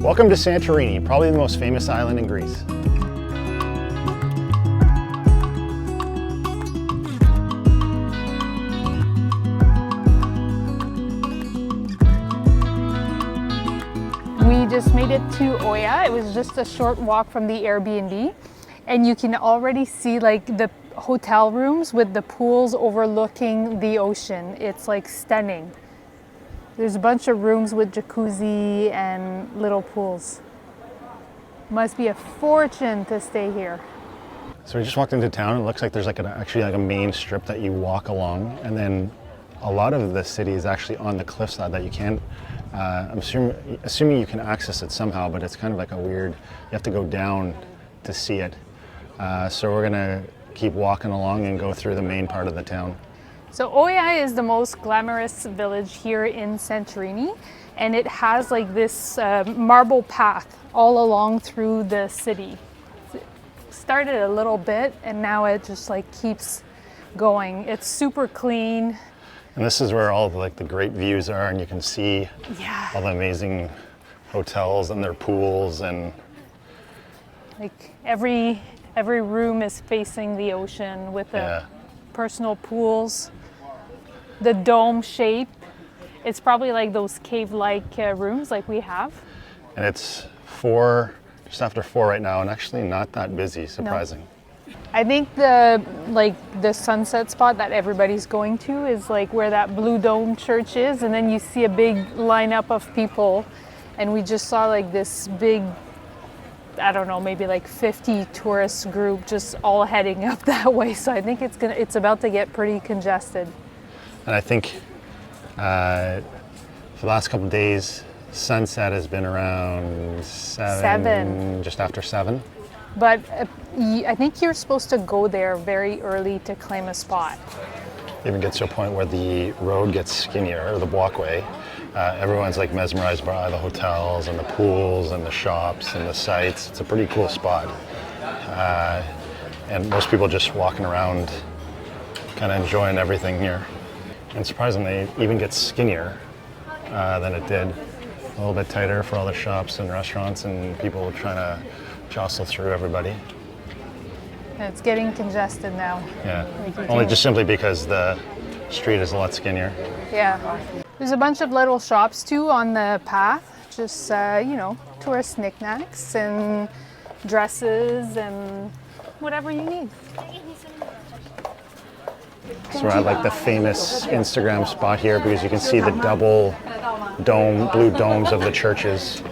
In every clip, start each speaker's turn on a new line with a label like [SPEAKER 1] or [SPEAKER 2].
[SPEAKER 1] Welcome to Santorini, probably the most famous island in Greece.
[SPEAKER 2] We just made it to Oia. It was just a short walk from the Airbnb, and you can already see like the hotel rooms with the pools overlooking the ocean. It's like stunning. There's a bunch of rooms with jacuzzi and little pools. Must be a fortune to stay here.
[SPEAKER 1] So we just walked into town. It looks like there's actually a main strip that you walk along, and then a lot of the city is actually on the cliffside that you can't. I'm assuming you can access it somehow, but it's kind of like a weird. You have to go down to see it. So we're gonna keep walking along and go through the main part of the town.
[SPEAKER 2] So Oia is the most glamorous village here in Santorini, and it has like this marble path all along through the city. It started a little bit and now it just like keeps going. It's super clean.
[SPEAKER 1] And this is where all the great views are, and you can see all the amazing hotels and their pools, and
[SPEAKER 2] like every room is facing the ocean with the personal pools. The dome shape, it's probably like those cave-like rooms like we have.
[SPEAKER 1] And it's just after 4 right now, and actually not that busy, surprising.
[SPEAKER 2] No. I think the sunset spot that everybody's going to is like where that blue dome church is, and then you see a big lineup of people, and we just saw like this big, I don't know, maybe like 50 tourist group just all heading up that way. So I think it's about to get pretty congested.
[SPEAKER 1] And I think for the last couple of days, sunset has been around 7, just after 7.
[SPEAKER 2] But I think you're supposed to go there very early to claim a spot.
[SPEAKER 1] It even gets to a point where the road gets skinnier, or the walkway. Everyone's like mesmerized by the hotels and the pools and the shops and the sites. It's a pretty cool spot. And most people just walking around, kind of enjoying everything here. And surprisingly, it even gets skinnier than it did. A little bit tighter for all the shops and restaurants and people trying to jostle through everybody.
[SPEAKER 2] It's getting congested now.
[SPEAKER 1] Yeah, only just simply because the street is a lot skinnier.
[SPEAKER 2] Yeah. There's a bunch of little shops too on the path, just, tourist knickknacks and dresses and whatever you need.
[SPEAKER 1] So we're at like the famous Instagram spot here because you can see the double blue domes of the churches.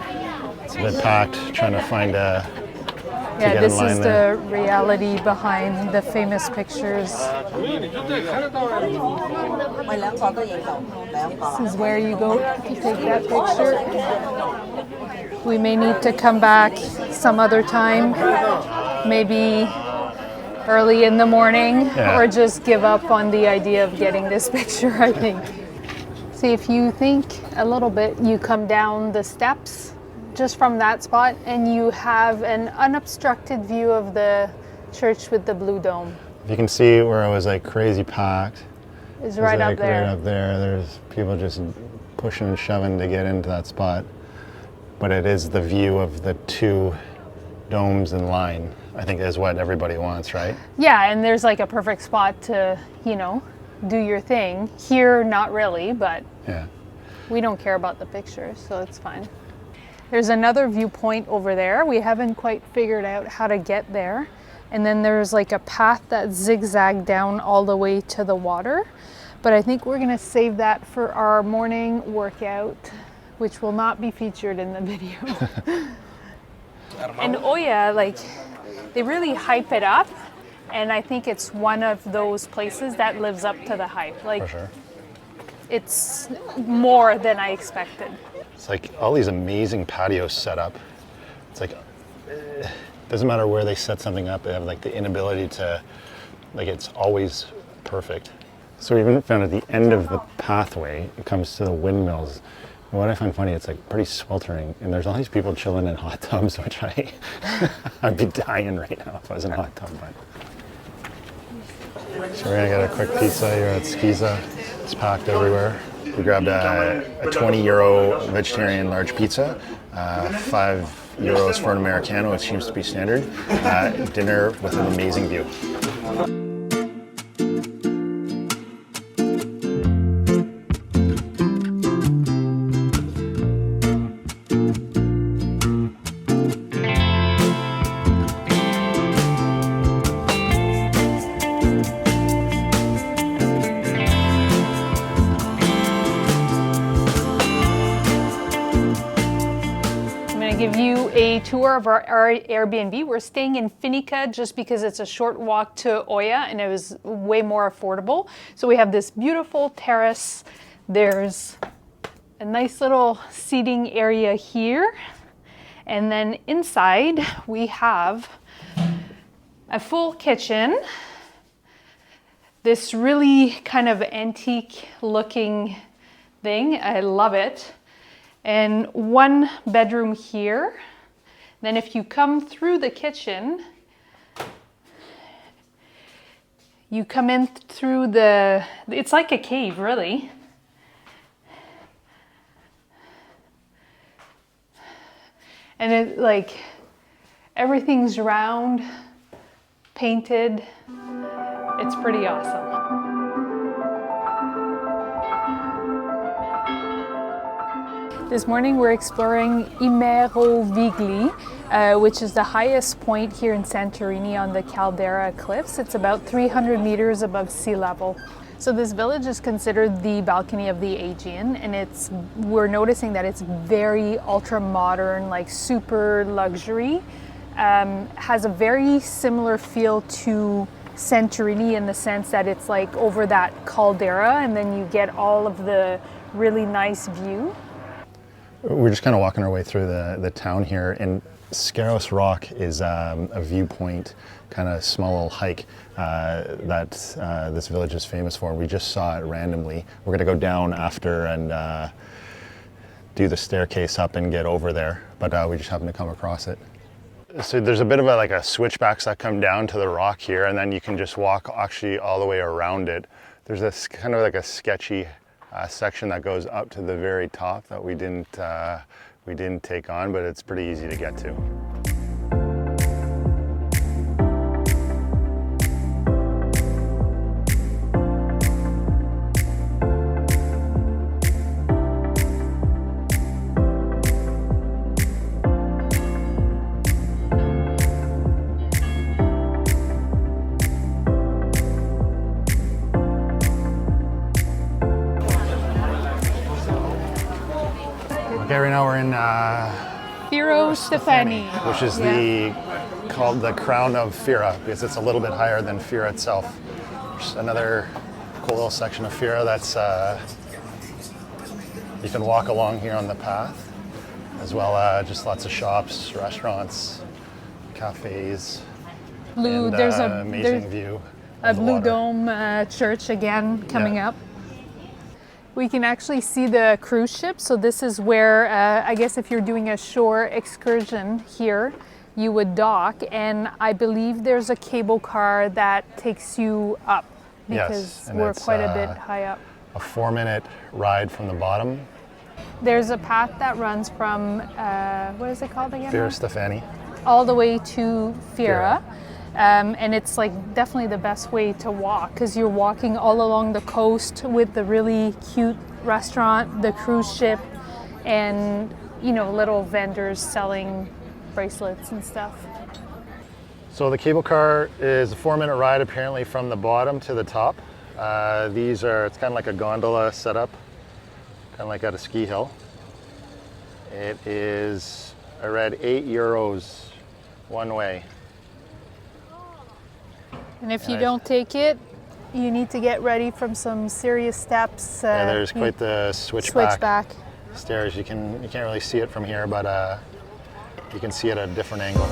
[SPEAKER 1] It's a bit packed, trying to find a
[SPEAKER 2] this is the reality behind the famous pictures. This is where you go to take that picture. We may need to come back some other time, maybe early in the morning, or just give up on the idea of getting this picture, I think. See, if you think a little bit, you come down the steps just from that spot and you have an unobstructed view of the church with the blue dome.
[SPEAKER 1] You can see where it was like crazy packed.
[SPEAKER 2] It's right up there.
[SPEAKER 1] Right up there. There's people just pushing and shoving to get into that spot. But it is the view of the 2 domes in line, I think, is what everybody wants, right?
[SPEAKER 2] Yeah, and there's like a perfect spot to, do your thing. Here, not really, but we don't care about the pictures, so it's fine. There's another viewpoint over there. We haven't quite figured out how to get there. And then there's like a path that zigzags down all the way to the water. But I think we're gonna save that for our morning workout, which will not be featured in the video. And Oia, they really hype it up. And I think it's one of those places that lives up to the hype.
[SPEAKER 1] For sure.
[SPEAKER 2] It's more than I expected.
[SPEAKER 1] It's like all these amazing patios set up. It's like, doesn't matter where they set something up, they have like the inability to, it's always perfect. So we even found at the end of the pathway, it comes to the windmills. And what I find funny, it's like pretty sweltering, and there's all these people chilling in hot tubs, which I'd be dying right now if I was in a hot tub. So we're gonna get a quick pizza here at Skiza. It's packed everywhere. We grabbed a 20 euro vegetarian large pizza €5 for an Americano, it seems to be standard. Dinner with an amazing view.
[SPEAKER 2] Give you a tour of our Airbnb. We're staying in Finikia just because it's a short walk to Oya and it was way more affordable. So we have this beautiful terrace. There's a nice little seating area here. And then inside we have a full kitchen. This really kind of antique looking thing. I love it. And one bedroom here. Then if you come through the kitchen, you come in through it's like a cave, really. And it like, everything's round, painted. It's pretty awesome. This morning we're exploring Imerovigli, which is the highest point here in Santorini on the Caldera cliffs. It's about 300 meters above sea level. So this village is considered the balcony of the Aegean, and we're noticing that it's very ultra modern, like super luxury. Has a very similar feel to Santorini in the sense that it's like over that caldera and then you get all of the really nice view.
[SPEAKER 1] We're just kind of walking our way through the town here, and Skaros Rock is a viewpoint, kind of small little hike that this village is famous for. We just saw it randomly. We're going to go down after and do the staircase up and get over there, but we just happened to come across it. So there's a bit of a switchbacks that come down to the rock here, and then you can just walk actually all the way around it. There's this kind of like a sketchy section that goes up to the very top that we didn't take on, but it's pretty easy to get to. Okay, right now we're in
[SPEAKER 2] Firostefani,
[SPEAKER 1] which is called the crown of Fira because it's a little bit higher than Fira itself. There's another cool little section of Fira that's you can walk along here on the path, as well as just lots of shops, restaurants, cafes.
[SPEAKER 2] There's
[SPEAKER 1] amazing view.
[SPEAKER 2] A blue dome church again coming up. We can actually see the cruise ship. So this is where, I guess if you're doing a shore excursion here, you would dock. And I believe there's a cable car that takes you up because we're quite a bit high up.
[SPEAKER 1] A 4-minute ride from the bottom.
[SPEAKER 2] There's a path that runs from, what is it called again?
[SPEAKER 1] Firostefani.
[SPEAKER 2] All the way to Fira. And it's like definitely the best way to walk because you're walking all along the coast with the really cute restaurant, the cruise ship, and little vendors selling bracelets and stuff.
[SPEAKER 1] So the cable car is a 4-minute ride apparently from the bottom to the top. It's kind of like a gondola setup, kind of like at a ski hill. It is, I read, €8 one way.
[SPEAKER 2] And if you don't take it, you need to get ready from some serious steps.
[SPEAKER 1] There's quite the switchback stairs. You can't really see it from here, but you can see it at a different angle.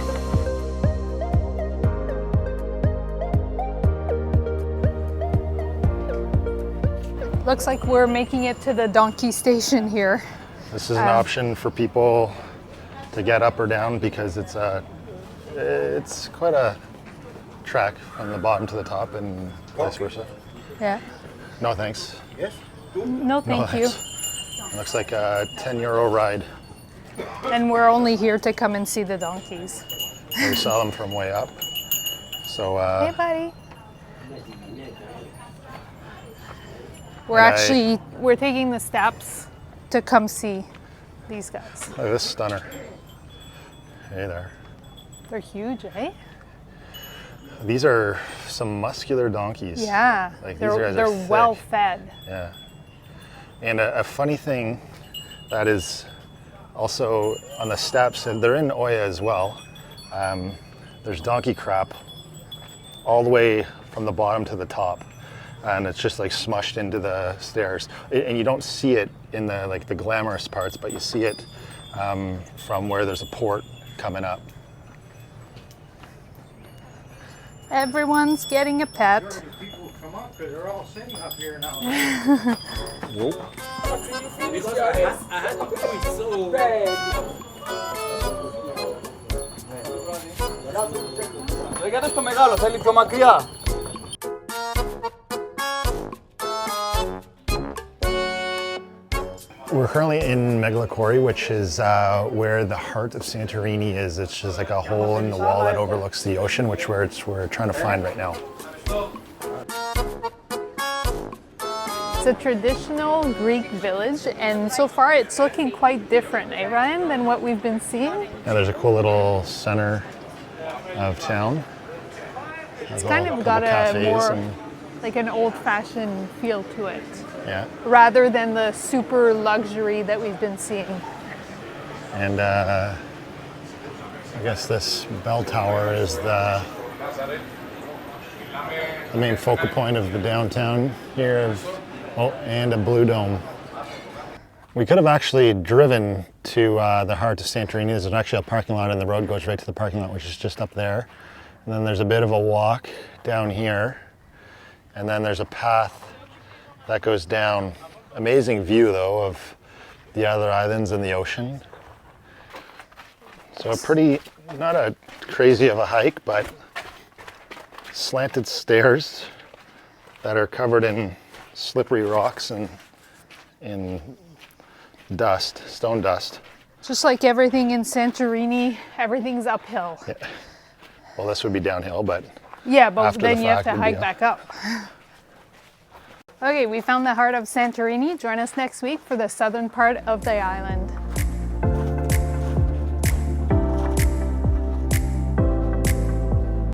[SPEAKER 2] Looks like we're making it to the donkey station here.
[SPEAKER 1] This is an option for people to get up or down because it's quite a track from the bottom to the top and vice versa.
[SPEAKER 2] Yeah.
[SPEAKER 1] No thanks.
[SPEAKER 3] Yes.
[SPEAKER 2] No, thank you.
[SPEAKER 1] Looks like a €10 ride.
[SPEAKER 2] And we're only here to come and see the donkeys.
[SPEAKER 1] We saw them from way up. So,
[SPEAKER 2] Hey, buddy. We're taking the steps to come see these guys.
[SPEAKER 1] Look at this stunner. Hey there.
[SPEAKER 2] They're huge, eh?
[SPEAKER 1] These are some muscular donkeys.
[SPEAKER 2] Yeah,
[SPEAKER 1] Like these guys are
[SPEAKER 2] they're
[SPEAKER 1] thick.
[SPEAKER 2] well fed.
[SPEAKER 1] Yeah. And a funny thing that is also on the steps, and they're in Oya as well, there's donkey crap all the way from the bottom to the top. And it's just like smushed into the stairs. And you don't see it in the glamorous parts, but you see it from where there's a port coming up.
[SPEAKER 2] Everyone's getting a pet.
[SPEAKER 3] People come up because they're all sitting up here now.
[SPEAKER 1] Whoop.
[SPEAKER 3] Regálate στο μεγάλο, θέλει πιο μακριά.
[SPEAKER 1] We're currently in Megalochori, which is where the heart of Santorini is. It's just like a hole in the wall that overlooks the ocean, which we're trying to find right now.
[SPEAKER 2] It's a traditional Greek village, and so far it's looking quite different, eh, Ryan, than what we've been seeing?
[SPEAKER 1] Yeah, there's a cool little center of town.
[SPEAKER 2] It's kind of got a more like an old-fashioned feel to it,
[SPEAKER 1] yeah.
[SPEAKER 2] rather than the super luxury that we've been seeing.
[SPEAKER 1] And I guess this bell tower is the main focal point of the downtown here, and a blue dome. We could have actually driven to the heart of Santorini. There's actually a parking lot, and the road goes right to the parking lot, which is just up there. And then there's a bit of a walk down here. And then there's a path that goes down. Amazing view, though, of the other islands and the ocean. So not a crazy of a hike, but slanted stairs that are covered in slippery rocks and in dust, stone dust.
[SPEAKER 2] Just like everything in Santorini, everything's uphill.
[SPEAKER 1] Yeah. Well, this would be downhill, but
[SPEAKER 2] yeah, but
[SPEAKER 1] after
[SPEAKER 2] then
[SPEAKER 1] the
[SPEAKER 2] you have
[SPEAKER 1] fact
[SPEAKER 2] to
[SPEAKER 1] would be
[SPEAKER 2] hike back up. Okay, we found the heart of Santorini. Join us next week for the southern part of the island.